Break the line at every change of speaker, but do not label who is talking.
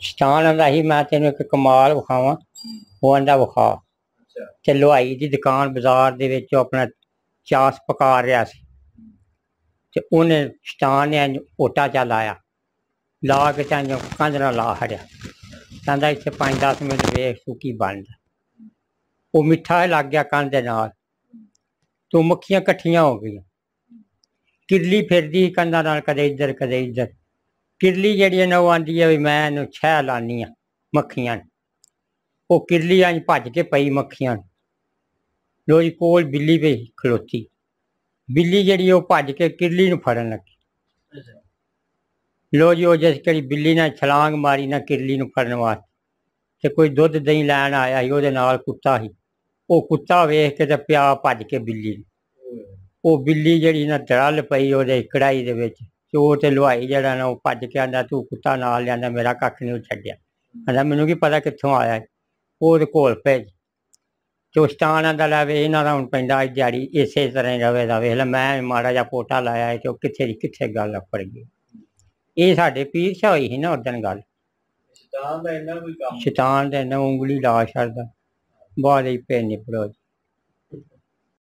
शतान आंदा ही मैं तेन एक कमाल विखावां। वो आंदा विखा। ते लुहाई दी दुकान बाजार दे विच अपना चास पका रहा सी ते उन्हें शतान ने ओटा चा लाया ला के कंध नाल ला छड़िया। कहंदा इत्थे 5-10 मिनट वेख तू की बनदा। वो मिठा लग गया कंध दे नाल तो मक्खियां कट्ठियां हो गई। किरली फिरदी कंधा नाल कदे इधर कदे इधर। किरली जिहड़ी ना वो आंदी है भी मैं छह लानी आ मक्खियां। वो किरली अंज भज के पई मक्खियां। लो जी कोल बिल्ली पे खलोती। बिल्ली जिहड़ी वो भज के किरली नूं फड़न लगी। लो जी वो जिस कड़ी बिल्ली ने छलांग मारी ना किरली नूं फड़न वास्ते ते कोई दुध दही लैन आया ही ओहदे नाल कुत्ता ही। वो कुत्ता वेख के ते पिया भज के बिल्ली। वो बिल्ली जिहड़ी ना धड़ल पई ओहदे कढ़ाई दे विच। चोर ते लुहाई जिहड़ा ना वो भज के आंदा तू कुत्ता नाल लिआंदा मेरा कक्ख नहीं छड्डिया। आंदा मैनूं की पता कित्थों आया है। वो ते कोल भेज तो शतान आंदा लै वे इन्हां दा हुण पैंदा अज दिहाड़ी इसे तरह ही रवे दा। वेख लै मैं माड़ा जिहा पोटा लाया है ते ओह कित्थे दी कित्थे गल अफड़ गई। ये साडे पीर शाह होई ही ना उस दिन गल। शतान दा इन्ना उंगली ला छड्डदा बाद च भेत निबड़ो।